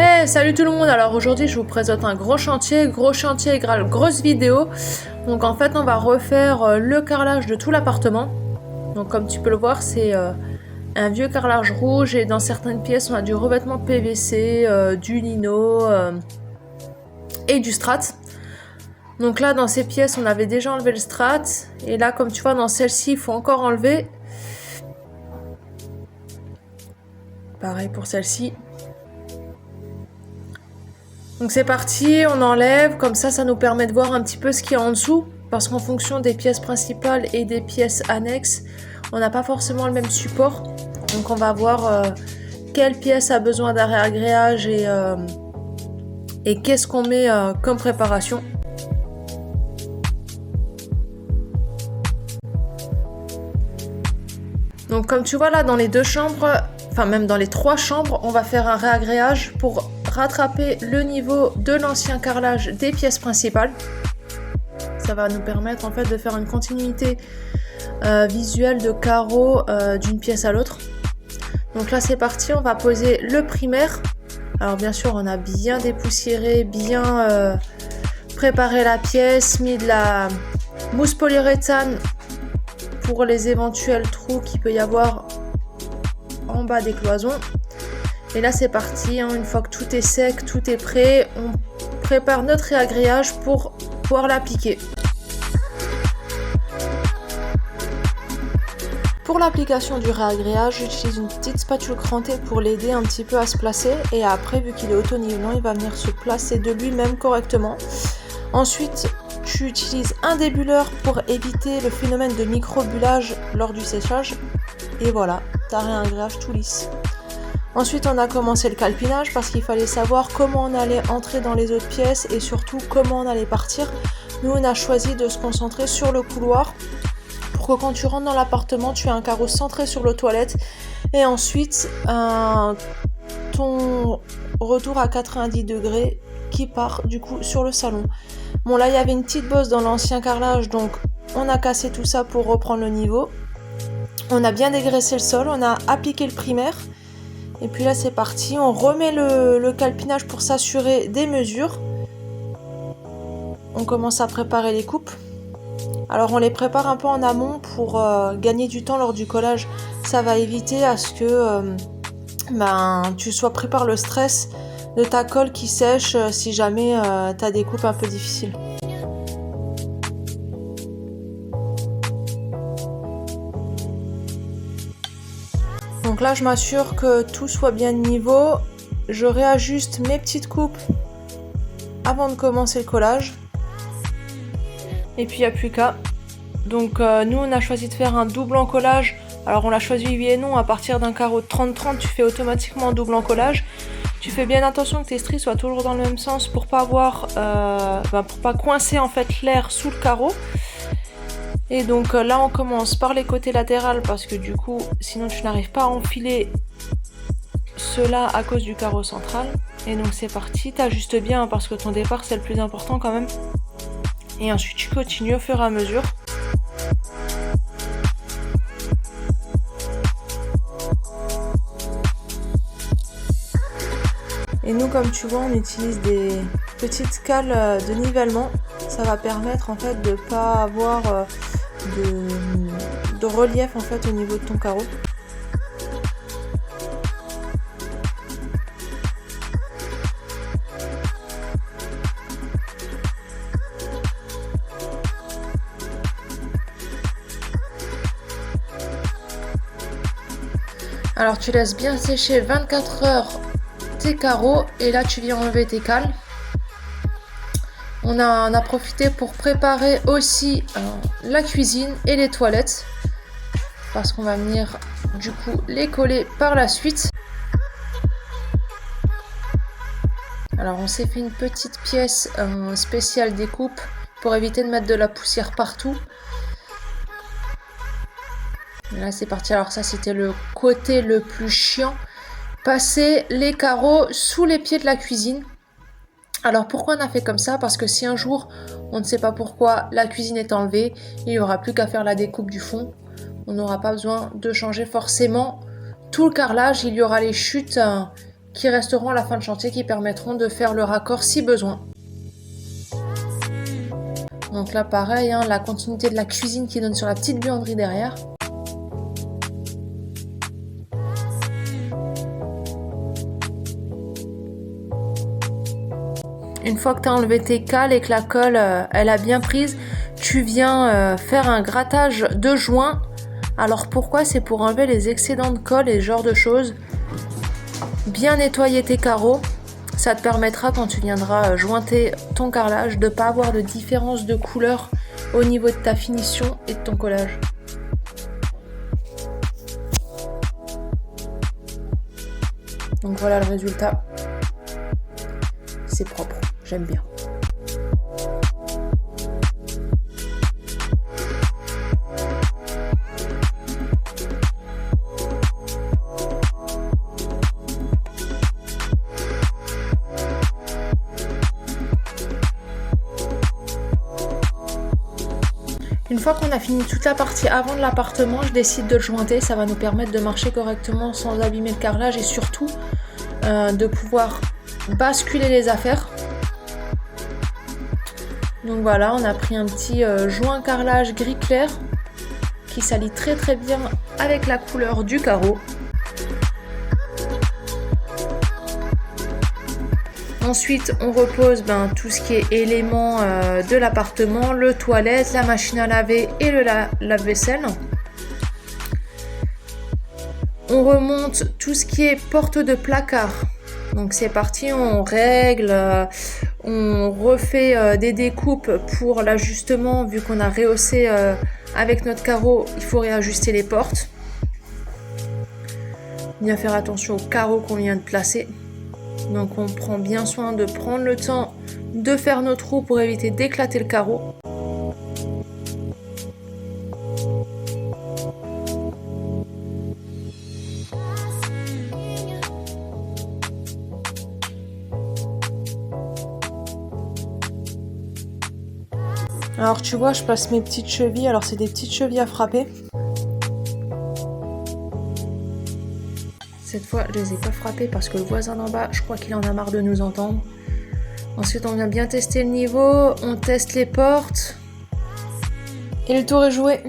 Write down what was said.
Hey, salut tout le monde. Alors aujourd'hui je vous présente un gros chantier égale grosse vidéo. Donc en fait on va refaire le carrelage de tout l'appartement. Donc comme tu peux le voir c'est un vieux carrelage rouge et dans certaines pièces on a du revêtement PVC, du lino et du strat. Donc là dans ces pièces on avait déjà enlevé le strat et là comme tu vois dans celle-ci il faut encore enlever. Pareil pour celle-ci. Donc c'est parti, on enlève, comme ça nous permet de voir un petit peu ce qu'il y a en dessous, parce qu'en fonction des pièces principales et des pièces annexes, on n'a pas forcément le même support. Donc on va voir quelle pièce a besoin d'un réagréage et qu'est-ce qu'on met comme préparation. Donc comme tu vois là dans les deux chambres, enfin même dans les trois chambres, on va faire un réagréage pour rattraper le niveau de l'ancien carrelage des pièces principales. Ça va nous permettre en fait de faire une continuité visuelle de carreaux d'une pièce à l'autre. Donc là c'est parti, on va poser le primaire. Alors bien sûr on a bien dépoussiéré, bien préparé la pièce, mis de la mousse polyuréthane pour les éventuels trous qu'il peut y avoir en bas des cloisons. Et là c'est parti, hein. Une fois que tout est sec, tout est prêt, on prépare notre réagréage pour pouvoir l'appliquer. Pour l'application du réagréage, j'utilise une petite spatule crantée pour l'aider un petit peu à se placer. Et après, vu qu'il est auto-nivelant, il va venir se placer de lui-même correctement. Ensuite, tu utilises un débuleur pour éviter le phénomène de micro-bullage lors du séchage. Et voilà, t'as un réagréage tout lisse. Ensuite, on a commencé le calpinage parce qu'il fallait savoir comment on allait entrer dans les autres pièces et surtout comment on allait partir. Nous, on a choisi de se concentrer sur le couloir pour que quand tu rentres dans l'appartement, tu aies un carreau centré sur le toilette et ensuite ton retour à 90 degrés qui part du coup sur le salon. Bon, là, il y avait une petite bosse dans l'ancien carrelage, donc on a cassé tout ça pour reprendre le niveau. On a bien dégraissé le sol, on a appliqué le primaire. Et puis là c'est parti, on remet le calpinage pour s'assurer des mesures. On commence à préparer les coupes. Alors on les prépare un peu en amont pour gagner du temps lors du collage. Ça va éviter à ce que tu sois pris par le stress de ta colle qui sèche si jamais tu as des coupes un peu difficiles. Donc là je m'assure que tout soit bien de niveau, je réajuste mes petites coupes avant de commencer le collage. Et puis il n'y a plus qu'à. Donc nous on a choisi de faire un double encollage. Alors on l'a choisi oui et non, à partir d'un carreau de 30-30 tu fais automatiquement un double encollage. Tu fais bien attention que tes stries soient toujours dans le même sens pour pas avoir, pour pas coincer en fait l'air sous le carreau. Et donc là on commence par les côtés latérales parce que du coup sinon tu n'arrives pas à enfiler cela à cause du carreau central. Et donc c'est parti, t'ajustes bien parce que ton départ c'est le plus important quand même. Et ensuite tu continues au fur et à mesure. Et nous comme tu vois on utilise des petites cales de nivellement. Ça va permettre en fait de pas avoir de relief en fait au niveau de ton carreau. Alors tu laisses bien sécher 24 heures tes carreaux et là tu viens enlever tes cales. On a profité pour préparer aussi la cuisine et les toilettes parce qu'on va venir du coup les coller par la suite. Alors on s'est fait une petite pièce spéciale découpe pour éviter de mettre de la poussière partout. Et là c'est parti, alors ça c'était le côté le plus chiant, passer les carreaux sous les pieds de la cuisine. Alors pourquoi on a fait comme ça? Parce que si un jour, on ne sait pas pourquoi, la cuisine est enlevée, il n'y aura plus qu'à faire la découpe du fond. On n'aura pas besoin de changer forcément tout le carrelage, il y aura les chutes qui resteront à la fin de chantier, qui permettront de faire le raccord si besoin. Donc là pareil, hein, la continuité de la cuisine qui donne sur la petite buanderie derrière. Une fois que tu as enlevé tes cales et que la colle elle a bien prise, tu viens faire un grattage de joint. Alors pourquoi? C'est pour enlever les excédents de colle et ce genre de choses. Bien nettoyer tes carreaux. Ça te permettra quand tu viendras jointer ton carrelage de ne pas avoir de différence de couleur au niveau de ta finition et de ton collage. Donc voilà le résultat. C'est propre, j'aime bien. Une fois qu'on a fini toute la partie avant de l'appartement, je décide de le jointer. Ça va nous permettre de marcher correctement sans abîmer le carrelage et surtout de pouvoir basculer les affaires. Donc voilà, on a pris un petit joint carrelage gris clair qui s'allie très très bien avec la couleur du carreau. Ensuite, on repose tout ce qui est éléments de l'appartement, le toilette, la machine à laver et le lave-vaisselle. On remonte tout ce qui est porte de placard. Donc c'est parti, on règle, on refait des découpes pour l'ajustement. Vu qu'on a rehaussé avec notre carreau, il faut réajuster les portes. Bien faire attention aux carreaux qu'on vient de placer. Donc on prend bien soin de prendre le temps de faire nos trous pour éviter d'éclater le carreau. Alors tu vois, je place mes petites chevilles. Alors c'est des petites chevilles à frapper. Cette fois, je les ai pas frappées parce que le voisin d'en bas, je crois qu'il en a marre de nous entendre. Ensuite, on vient bien tester le niveau. On teste les portes. Et le tour est joué.